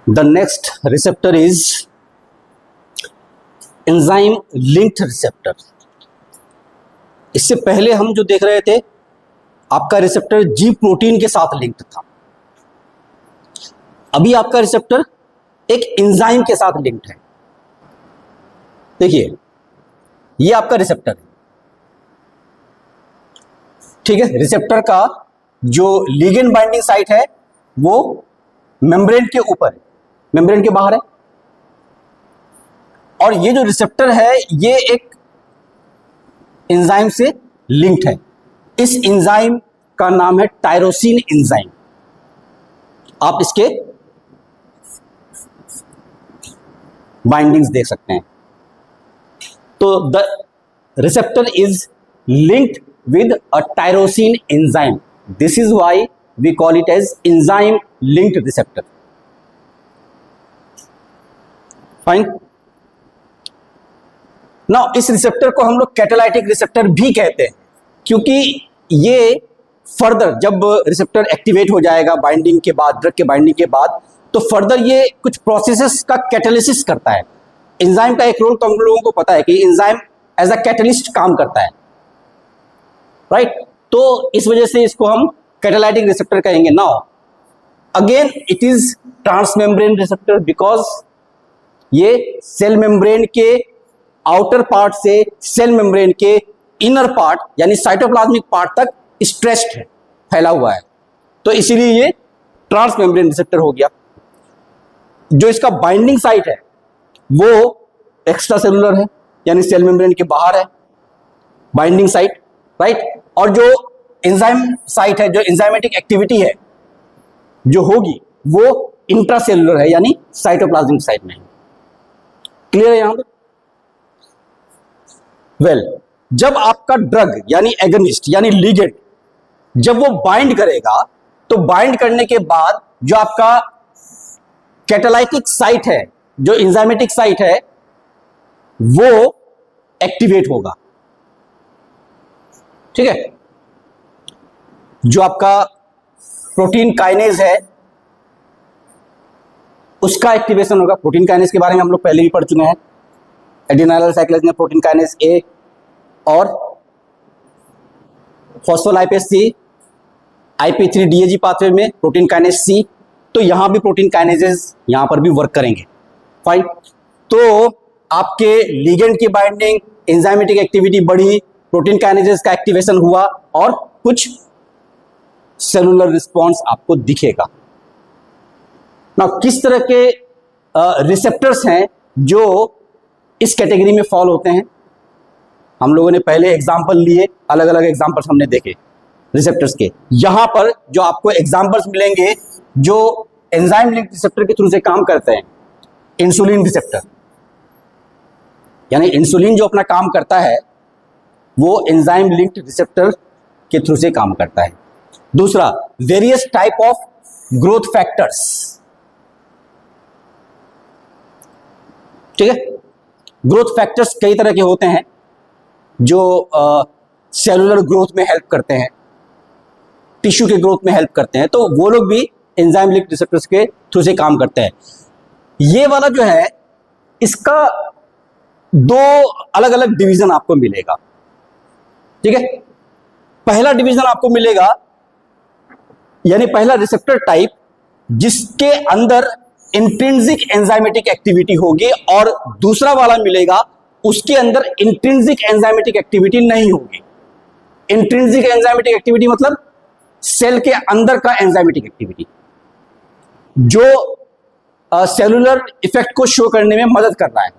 The next receptor is enzyme linked receptor. इससे पहले हम जो देख रहे थे आपका रिसेप्टर जी प्रोटीन के साथ लिंक्ड था। अभी आपका रिसेप्टर एक एंजाइम के साथ लिंक्ड है। देखिए ये आपका रिसेप्टर है, ठीक है। रिसेप्टर का जो लिगेंड बाइंडिंग साइट है वो मेम्ब्रेन के ऊपर है, मेम्ब्रेन के बाहर है। और ये जो रिसेप्टर है ये एक एंजाइम से लिंक्ड है। इस एंजाइम का नाम है टायरोसिन एंजाइम। आप इसके बाइंडिंग्स देख सकते हैं। तो the receptor is linked with a tyrosine enzyme. This is why we call it as enzyme linked receptor. Fine. Now इस रिसेप्टर को हम लोग कैटालाइटिक रिसेप्टर भी कहते हैं, क्योंकि ये फर्दर जब रिसेप्टर एक्टिवेट हो जाएगा बाइंडिंग के बाद, ड्रग के बाइंडिंग के बाद, तो फर्दर ये कुछ प्रोसेसेस का कैटालिसिस करता है। एंजाइम का एक रोल तो हम लोगों को पता है कि एंजाइम एज अ कैटलिस्ट काम करता है, राइट। तो इस वजह से इसको हम कैटालाइटिक रिसेप्टर कहेंगे। Now again it is transmembrane receptor because ये सेल मेम्ब्रेन के आउटर पार्ट से सेल मेम्ब्रेन के इनर पार्ट यानी साइटोप्लाज्मिक पार्ट तक स्ट्रेच्ड है, फैला हुआ है। तो इसीलिए ये ट्रांसमेम्ब्रेन रिसेप्टर हो गया। जो इसका बाइंडिंग साइट है वो एक्स्ट्रा सेलुलर है, यानी सेल मेम्ब्रेन के बाहर है बाइंडिंग साइट, राइट। और जो एंजाइम साइट है, जो एंजाइमेटिक एक्टिविटी है जो होगी वो इंट्रासेलुलर है, यानी साइटोप्लाज्मिक साइट में है। क्लियर है यहां पर? वेल, जब आपका ड्रग यानी एगनिस्ट यानी लिगेंड जब वो बाइंड करेगा तो बाइंड करने के बाद जो आपका कैटालाइटिक साइट है, जो एंजाइमेटिक साइट है, वो एक्टिवेट होगा, ठीक है। जो आपका प्रोटीन काइनेज है उसका एक्टिवेशन होगा। प्रोटीन काइनेज के बारे में हम लोग पहले भी पढ़ चुके हैं। एडिनाइल साइक्लेज में प्रोटीन काइनेज ए और फॉस्फोलाइपेज सी, IP3 DAG पाथवे में प्रोटीन काइनेज सी। तो यहां भी प्रोटीन काइनेजेस यहां पर भी वर्क करेंगे, फाइन। तो आपके लिगेंड की बाइंडिंग, एंजाइमेटिक एक्टिविटी बढ़ी, प्रोटीन काइनेजेस का एक्टिवेशन हुआ और कुछ सेलुलर रिस्पॉन्स आपको दिखेगा। ना किस तरह के रिसेप्टर्स हैं जो इस कैटेगरी में फॉल होते हैं, हम लोगों ने पहले एग्जांपल लिए, अलग अलग एग्जांपल्स हमने देखे रिसेप्टर्स के। यहां पर जो आपको एग्जांपल्स मिलेंगे जो एंजाइम लिंक्ड रिसेप्टर के थ्रू से काम करते हैं, इंसुलिन रिसेप्टर, यानी इंसुलिन जो अपना काम करता है वो एंजाइम लिंक्ड रिसेप्टर के थ्रू से काम करता है। दूसरा, various type of growth factors, ठीक है। ग्रोथ फैक्टर्स कई तरह के होते हैं जो सेलुलर ग्रोथ में हेल्प करते हैं, टिश्यू के ग्रोथ में हेल्प करते हैं, तो वो लोग भी एंजाइम लिंक्ड रिसेप्टर्स के थ्रू से काम करते हैं। ये वाला जो है इसका दो अलग अलग डिवीजन आपको मिलेगा, ठीक है। पहला डिवीजन आपको मिलेगा, यानी पहला रिसेप्टर टाइप जिसके अंदर इंट्रिंसिक एंजाइमेटिक एक्टिविटी होगी, और दूसरा वाला मिलेगा उसके अंदर इंट्रिंसिक एंजाइमेटिक एक्टिविटी नहीं होगी। इंट्रिंसिक एंजाइमेटिक एक्टिविटी मतलब सेल के अंदर का एंजाइमेटिक एक्टिविटी जो सेलुलर इफेक्ट को शो करने में मदद कर रहा है,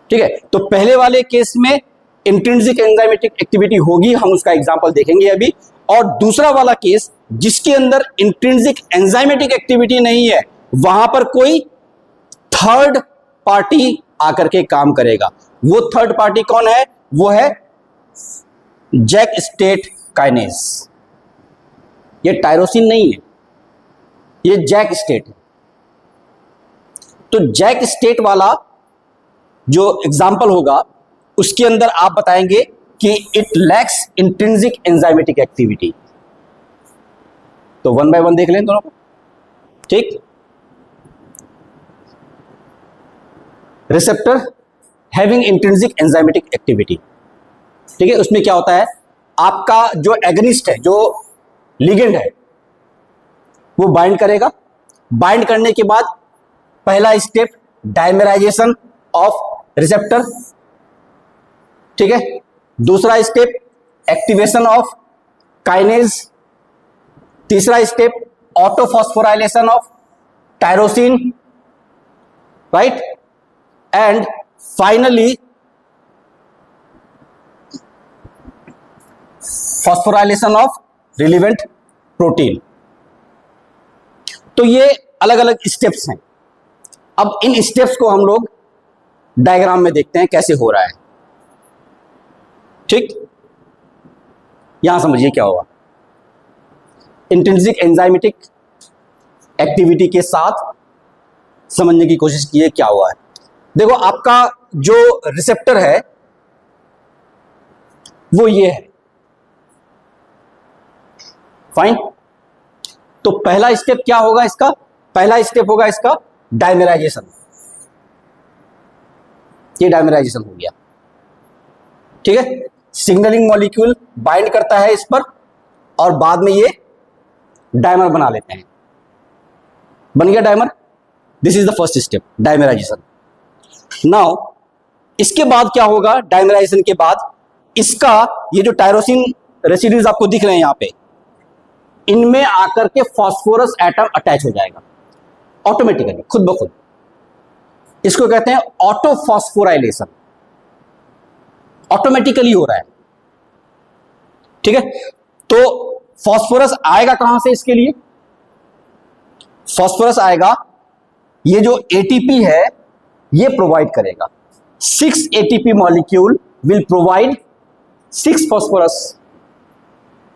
ठीक है। तो पहले वाले केस में इंट्रिंसिक एंजाइमेटिक एक्टिविटी होगी, हम उसका एग्जांपल देखेंगे अभी। और दूसरा वाला केस जिसके अंदर इंट्रिंसिक एंजाइमेटिक एक्टिविटी नहीं है, वहां पर कोई थर्ड पार्टी आकर के काम करेगा। वो थर्ड पार्टी कौन है? वो है जैक स्टेट काइनेज। ये टायरोसिन नहीं है, ये जैक स्टेट है। तो जैक स्टेट वाला जो एग्जाम्पल होगा उसके अंदर आप बताएंगे कि it lacks intrinsic enzymatic activity. तो वन बाय वन देख लें दोनों को, ठीक। Receptor having intrinsic enzymatic activity. ठीक है, उसमें क्या होता है, आपका जो एगनिस्ट है, जो लिगेंड है, वो बाइंड करेगा। बाइंड करने के बाद पहला स्टेप डायमेराइजेशन ऑफ रिसेप्टर। ठीक है, दूसरा स्टेप एक्टिवेशन ऑफ काइनेज। तीसरा step autophosphorylation of tyrosine, right, and finally phosphorylation of relevant protein. तो ये अलग अलग स्टेप्स हैं। अब इन स्टेप्स को हम लोग डायग्राम में देखते हैं कैसे हो रहा है। ठीक, यहां समझिए क्या होगा। इंट्रिंसिक एंजाइमेटिक एक्टिविटी के साथ समझने की कोशिश कीजिए क्या हुआ है। देखो, आपका जो रिसेप्टर है वो ये है, फाइन। तो पहला स्टेप क्या होगा इसका, पहला स्टेप होगा इसका डायमेराइजेशन। ये डायमेराइजेशन हो गया। ठीक है, सिग्नलिंग मॉलिक्यूल बाइंड करता है इस पर और बाद में ये डायमर बना लेते हैं। बन गया dimer. This is the first step, dimerization. Now इसके बाद क्या होगा, डायमेराइजेशन के बाद इसका ये जो टायरोसिन रेसिड्यूज आपको दिख रहे हैं यहां पे, इनमें आकर के फास्फोरस एटम अटैच हो जाएगा ऑटोमेटिकली, खुद ब खुद। इसको कहते हैं ऑटोफॉस्फोराइलेशन। ऑटोमेटिकली हो रहा है। ठीक है, तो फास्फोरस आएगा कहां से इसके लिए, फास्फोरस आएगा, ये जो एटीपी है ये प्रोवाइड करेगा। 6 ATP molecule will provide 6 phosphorus.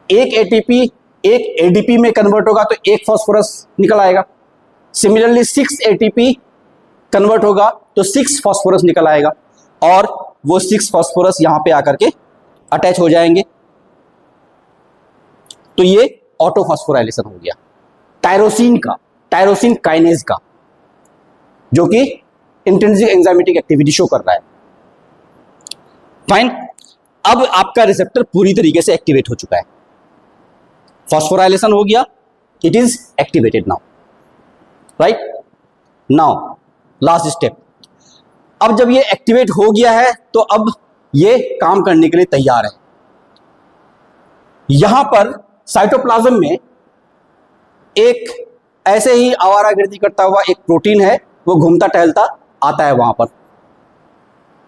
एक एटीपी एक एडीपी में कन्वर्ट होगा तो एक फास्फोरस निकल आएगा। सिमिलरली 6 एटीपी कन्वर्ट होगा तो 6 फास्फोरस निकल आएगा और वो 6 फास्फोरस यहां पे आकर के अटैच हो जाएंगे। तो ये ऑटोफॉस्फोराइलेशन हो गया टायरोसिन का, टायरोसिन काइनेज का, जो कि इंट्रिंसिक एंजाइमेटिक एक्टिविटी शो कर रहा है। फाइन, अब आपका रिसेप्टर पूरी तरीके से एक्टिवेट हो चुका है। फॉस्फोराइलेशन हो गया, it is activated now, right. Now last step, अब जब ये एक्टिवेट हो गया है तो अब ये काम करने के लिए तैयार है। यहां पर साइटोप्लाज्म में एक ऐसे ही आवारागर्दी करता हुआ एक प्रोटीन है, वो घूमता टहलता आता है वहां पर।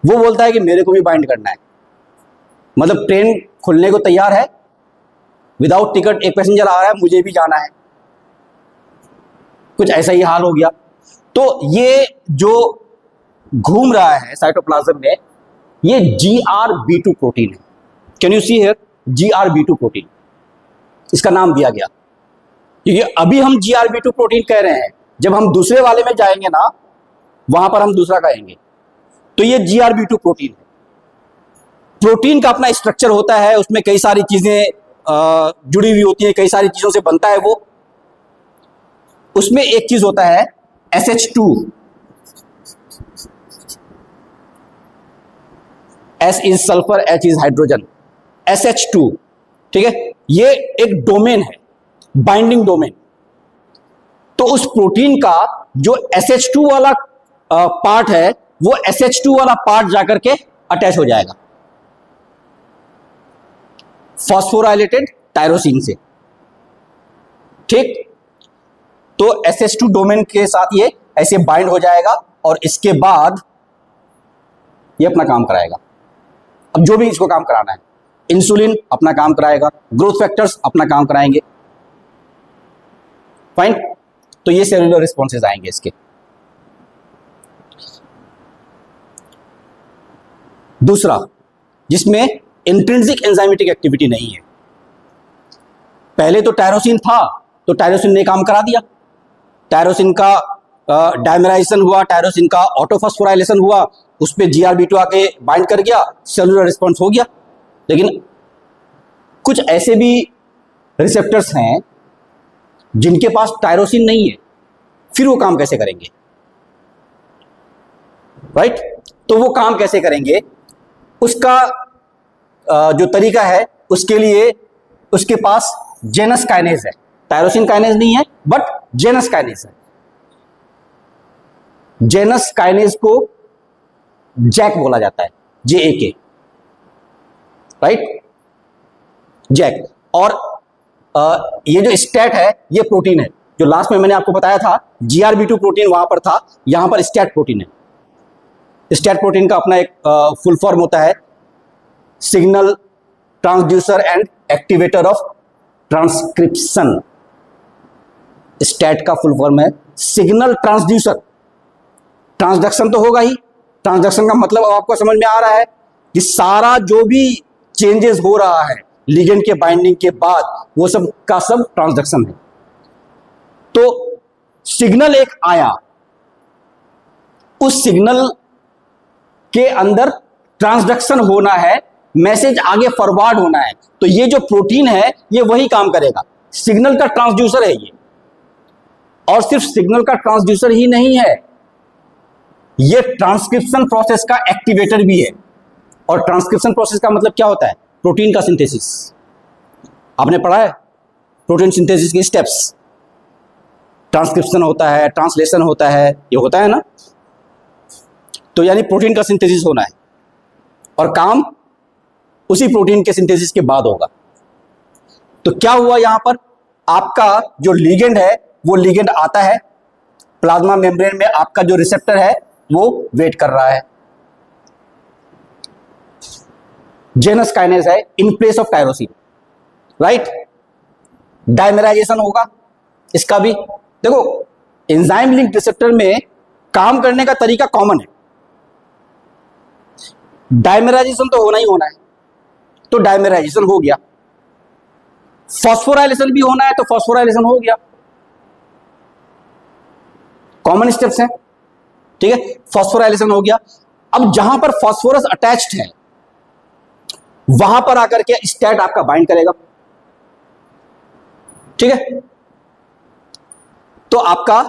वो बोलता है कि मेरे को भी बाइंड करना है, मतलब ट्रेन खुलने को तैयार है, विदाउट टिकट एक पैसेंजर आ रहा है, मुझे भी जाना है। कुछ ऐसा ही हाल हो गया। तो ये जो घूम रहा है साइटोप्लाज्म में, ये GRB2 प्रोटीन है। Can you see here, GRB2 protein इसका नाम दिया गया, क्योंकि अभी हम GRB2 प्रोटीन कह रहे हैं, जब हम दूसरे वाले में जाएंगे ना, वहां पर हम दूसरा कहेंगे। तो ये GRB2 प्रोटीन है। प्रोटीन का अपना स्ट्रक्चर होता है, उसमें कई सारी चीजें जुड़ी हुई होती हैं, कई सारी चीजों से बनता है वो। उसमें एक चीज होता है SH2, S is sulphur, H is hydrogen, SH2। ठीक है, ये एक डोमेन है, बाइंडिंग डोमेन। तो उस प्रोटीन का जो SH2 वाला पार्ट है, वो SH2 वाला पार्ट जाकर के अटैच हो जाएगा फॉस्फोराइलेटेड टायरोसिन से। ठीक, तो SH2 डोमेन के साथ ये ऐसे बाइंड हो जाएगा और इसके बाद ये अपना काम कराएगा। अब जो भी इसको काम कराना है, इंसुलिन अपना काम कराएगा, ग्रोथ फैक्टर्स अपना काम कराएंगे। फाइन, तो ये सेलुलर रिस्पॉन्सेज आएंगे इसके। दूसरा, जिसमें इंट्रिंसिक एंजाइमेटिक एक्टिविटी नहीं है। पहले तो टायरोसिन था, तो टायरोसिन ने काम करा दिया, टायरोसिन का डायमेराइजेशन हुआ, टायरोसिन का ऑटोफॉस्फोराइलेशन हुआ, उस पर GRB2 आके बाइंड कर गया, सेलुलर रिस्पॉन्स हो गया। लेकिन कुछ ऐसे भी रिसेप्टर्स हैं जिनके पास टायरोसिन नहीं है, फिर वो काम कैसे करेंगे? राइट। तो वो काम कैसे करेंगे, उसका जो तरीका है, उसके लिए उसके पास जेनस काइनेज है, टायरोसिन काइनेज नहीं है बट जेनस काइनेज है। जेनस काइनेज को जैक बोला जाता है, JAK, राइट, जैक। और ये जो स्टैट है ये प्रोटीन है, जो लास्ट में मैंने आपको बताया था GRB2 प्रोटीन वहां पर था, यहां पर स्टैट प्रोटीन है। स्टैट प्रोटीन का अपना एक फुल फॉर्म होता है signal transducer and activator of transcription. STAT का फुल फॉर्म है सिग्नल ट्रांसड्यूसर। ट्रांसडक्शन तो होगा ही, ट्रांसडक्शन का मतलब अब आपको समझ में आ रहा है कि सारा जो भी चेंजेस हो रहा है लिगेंड के बाइंडिंग के बाद, वो सब का सब ट्रांसडक्शन है। तो सिग्नल एक आया, उस सिग्नल के अंदर ट्रांसडक्शन होना है, मैसेज आगे फॉरवर्ड होना है। तो ये जो प्रोटीन है ये वही काम करेगा, सिग्नल का ट्रांसड्यूसर है ये। और सिर्फ सिग्नल का ट्रांसड्यूसर ही नहीं है, ये ट्रांसक्रिप्शन प्रोसेस का एक्टिवेटर भी है। और ट्रांसक्रिप्शन प्रोसेस का मतलब क्या होता है, प्रोटीन का सिंथेसिस। आपने पढ़ा है प्रोटीन सिंथेसिस के स्टेप्स, ट्रांसक्रिप्शन होता है, ट्रांसलेशन होता है, ये होता है ना। तो यानी प्रोटीन का सिंथेसिस होना है और काम उसी प्रोटीन के सिंथेसिस के बाद होगा। तो क्या हुआ यहां पर, आपका जो लिगेंड है वो लिगेंड आता है, प्लाज्मा मेम्ब्रेन में आपका जो रिसेप्टर है वो वेट कर रहा है। जेनस काइनेज है in place of tyrosine, right. Dimerization होगा इसका भी। देखो एंजाइम लिंक रिसेप्टर में काम करने का तरीका कॉमन है, डायमेराइजेशन तो होना ही होना है, तो डायमेराइजेशन हो गया। फॉस्फोराइलेशन भी होना है तो फॉस्फोराइलेशन हो गया, कॉमन स्टेप्स हैं, ठीक है। फॉस्फोराइलेशन हो गया। अब जहां पर फॉस्फोरस अटैच्ड है वहां पर आकर के स्टैट आपका बाइंड करेगा, ठीक है। तो आपका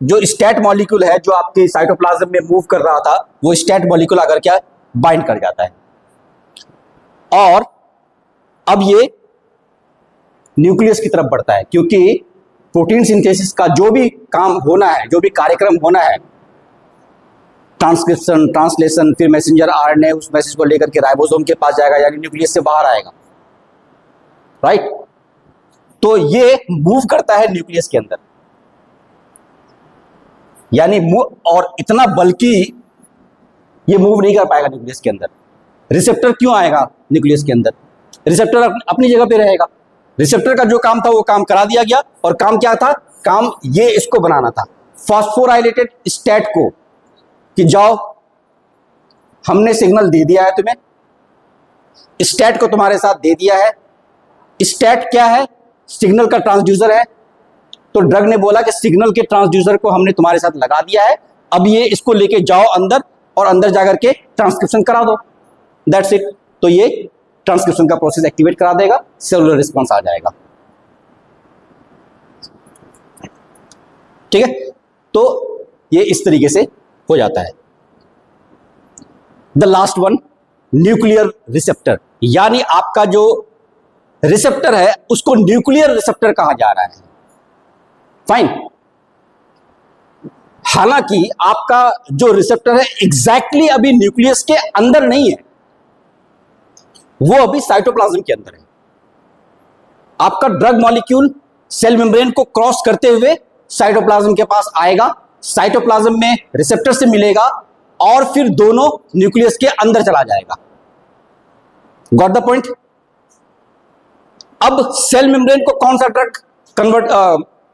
जो स्टैट मॉलिक्यूल है जो आपके साइटोप्लाज्म में मूव कर रहा था, वो स्टैट मॉलिक्यूल आकर के बाइंड कर जाता है। और अब ये न्यूक्लियस की तरफ बढ़ता है, क्योंकि प्रोटीन सिंथेसिस का जो भी काम होना है, जो भी कार्यक्रम होना है, ट्रांसक्रिप्शन, ट्रांसलेशन, फिर मैसेंजर RNA उस मैसेज को लेकर के राइबोसोम के पास जाएगा, यानी न्यूक्लियस से बाहर आएगा, राइट। तो ये मूव करता है न्यूक्लियस के अंदर, यानी और इतना बल्कि ये मूव नहीं कर पाएगा न्यूक्लियस के अंदर। रिसेप्टर क्यों आएगा न्यूक्लियस के अंदर, रिसेप्टर अपनी जगह पे रहेगा। रिसेप्टर का जो काम था वो काम करा दिया गया, और काम क्या था, काम ये इसको बनाना था, फॉस्फोराइलेटेड स्टैट को, कि जाओ हमने सिग्नल दे दिया है तुम्हें, स्टैट को तुम्हारे साथ दे दिया है। स्टैट क्या है, सिग्नल का ट्रांसड्यूसर है। तो ड्रग ने बोला कि सिग्नल के ट्रांसड्यूसर को हमने तुम्हारे साथ लगा दिया है, अब ये इसको लेके जाओ अंदर और अंदर जाकर के ट्रांसक्रिप्शन करा दो, दैट्स इट। तो ये ट्रांसक्रिप्शन का प्रोसेस एक्टिवेट करा देगा, सेलुलर रिस्पॉन्स आ जाएगा, ठीक है। तो ये इस तरीके से हो जाता है। The last one, nuclear receptor, यानी आपका जो रिसेप्टर है उसको न्यूक्लियर रिसेप्टर कहा जा रहा है, फाइन। हालांकि आपका जो रिसेप्टर है एग्जैक्टली अभी न्यूक्लियस के अंदर नहीं है, वो अभी साइटोप्लाज्म के अंदर है। आपका ड्रग मॉलिक्यूल सेल मेम्ब्रेन को क्रॉस करते हुए साइटोप्लाज्म के पास आएगा, साइटोप्लाज्म में रिसेप्टर से मिलेगा और फिर दोनों न्यूक्लियस के अंदर चला जाएगा। Got the point. अब सेल मेम्ब्रेन को कौन सा ड्रग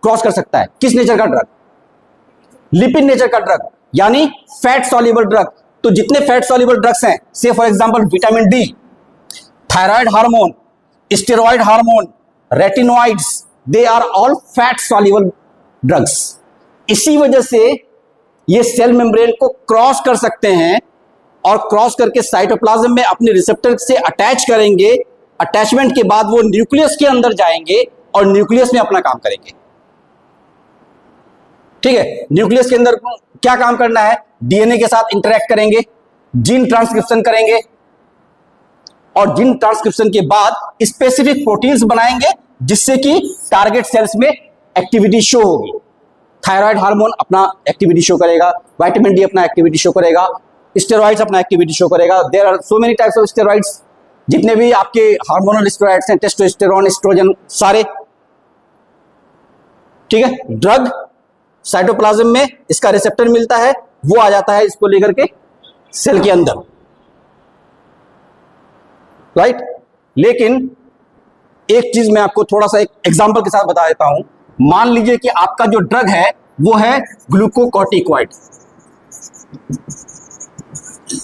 क्रॉस कर सकता है, किस नेचर का ड्रग, लिपिड नेचर का ड्रग, यानी फैट सॉल्युबल ड्रग। तो जितने फैट सॉल्युबल ड्रग्स हैं, say for example vitamin D, thyroid hormone, steroid hormone, retinoids, they are all fat soluble drugs. इसी वजह से ये सेल मेम्ब्रेन को क्रॉस कर सकते हैं और क्रॉस करके साइटोप्लाज्म में अपने रिसेप्टर से अटैच करेंगे। अटैचमेंट के बाद वो न्यूक्लियस के अंदर जाएंगे और न्यूक्लियस में अपना काम करेंगे। ठीक है, न्यूक्लियस के अंदर क्या काम करना है, डीएनए के साथ इंटरेक्ट करेंगे, जीन ट्रांसक्रिप्शन करेंगे, और जीन ट्रांसक्रिप्शन के बाद स्पेसिफिक प्रोटीन्स बनाएंगे जिससे कि टारगेट सेल्स में एक्टिविटी शो होगी। थायराइड हार्मोन अपना एक्टिविटी शो करेगा, विटामिन डी अपना एक्टिविटी शो करेगा, स्टेरॉइड्स अपना एक्टिविटी शो करेगा। There are so many types of steroids, जितने भी आपके हार्मोनल स्टेरॉइड्स हैं, टेस्टोस्टेरोन, एस्ट्रोजन, सारे। ठीक है, ड्रग साइटोप्लाज्म में इसका रिसेप्टर मिलता है, वो आ जाता है इसको लेकर के सेल के अंदर, राइट। लेकिन एक चीज मैं आपको थोड़ा सा एक एग्जांपल के साथ बता देता हूं। मान लीजिए कि आपका जो ड्रग है वो है ग्लूकोकॉर्टिकॉइड,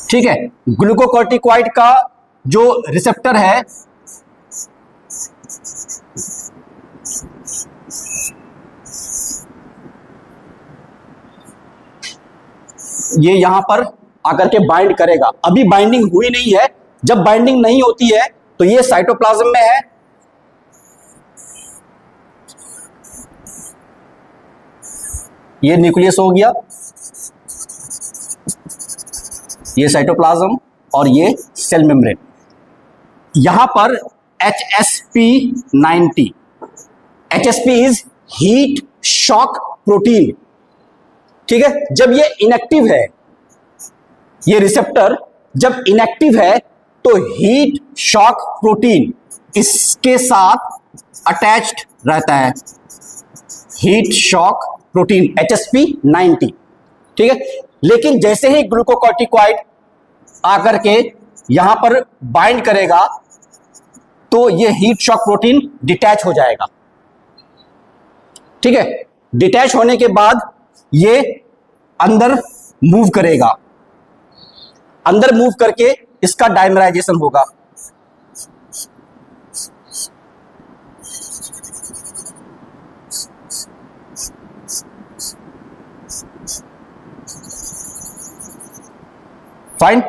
ठीक है। ग्लूकोकॉर्टिकॉइड का जो रिसेप्टर है ये यहां पर आकर के बाइंड करेगा। अभी बाइंडिंग हुई नहीं है, जब बाइंडिंग नहीं होती है तो ये साइटोप्लाज्म में है, ये न्यूक्लियस हो गया, ये साइटोप्लाज्म और ये सेल मेम्ब्रेन। यहां पर HSP90, HSP is heat shock protein, ठीक है। जब ये इनएक्टिव है, ये रिसेप्टर जब इनएक्टिव है तो हीट शॉक प्रोटीन इसके साथ अटैच्ड रहता है, हीट शॉक प्रोटीन HSP90, ठीक है। लेकिन जैसे ही ग्लूकोकॉर्टिकॉइड आकर के यहां पर बाइंड करेगा तो ये हीट शॉक प्रोटीन डिटैच हो जाएगा, ठीक है। डिटैच होने के बाद ये अंदर मूव करेगा, अंदर मूव करके इसका डाइमराइजेशन होगा, फाइन।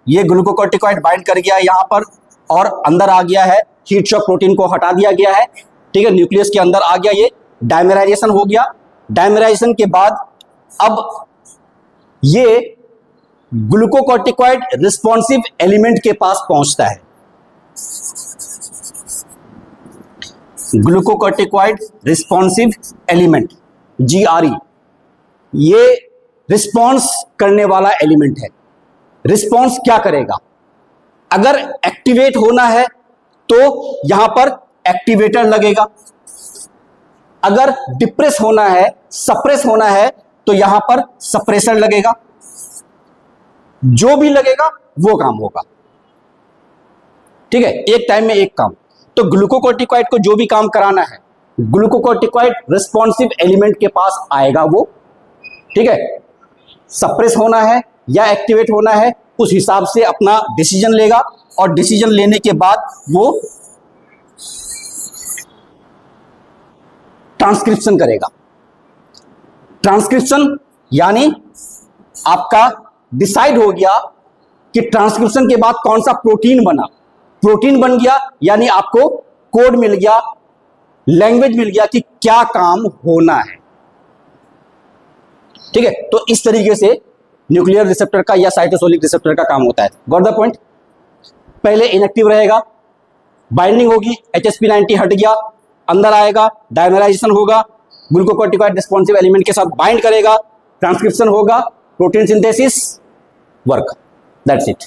ये ग्लूकोकॉर्टिकॉइड बाइंड कर गया यहां पर और अंदर आ गया है, हीट शॉक प्रोटीन को हटा दिया गया है, ठीक है। न्यूक्लियस के अंदर आ गया, ये डाइमराइजेशन हो गया। डाइमराइजेशन के बाद अब ये ग्लूकोकॉर्टिकॉइड रिस्पॉन्सिव एलिमेंट के पास पहुंचता है। ग्लूकोकॉर्टिकॉइड रिस्पॉन्सिव एलिमेंट GRE, ये रिस्पॉन्स करने वाला एलिमेंट है। रिस्पॉन्स क्या करेगा, अगर एक्टिवेट होना है तो यहां पर एक्टिवेटर लगेगा, अगर डिप्रेस होना है, सप्रेस होना है तो यहां पर सप्रेसर लगेगा, जो भी लगेगा वो काम होगा, ठीक है। एक टाइम में एक काम। तो ग्लूकोकॉर्टिकॉइड को जो भी काम कराना है, ग्लूकोकॉर्टिकॉइड रिस्पॉन्सिव एलिमेंट के पास आएगा वो, ठीक है। सप्रेस होना है या एक्टिवेट होना है उस हिसाब से अपना डिसीजन लेगा, और डिसीजन लेने के बाद वो ट्रांसक्रिप्शन करेगा। ट्रांसक्रिप्शन यानी आपका डिसाइड हो गया कि ट्रांसक्रिप्शन के बाद कौन सा प्रोटीन बना, प्रोटीन बन गया यानी आपको कोड मिल गया, लैंग्वेज मिल गया कि क्या काम होना है, ठीक है। तो इस तरीके से न्यूक्लियर रिसेप्टर का या साइटोसोलिक रिसेप्टर का काम होता है। Got the point. पहले इनएक्टिव रहेगा, बाइंडिंग होगी, HSP90 हट गया, अंदर आएगा, डाइमराइजेशन होगा, ग्लूकोकॉर्टिकॉइड रिस्पॉन्सिव एलिमेंट के साथ बाइंड करेगा, ट्रांसक्रिप्शन होगा, protein synthesis, work, that's it.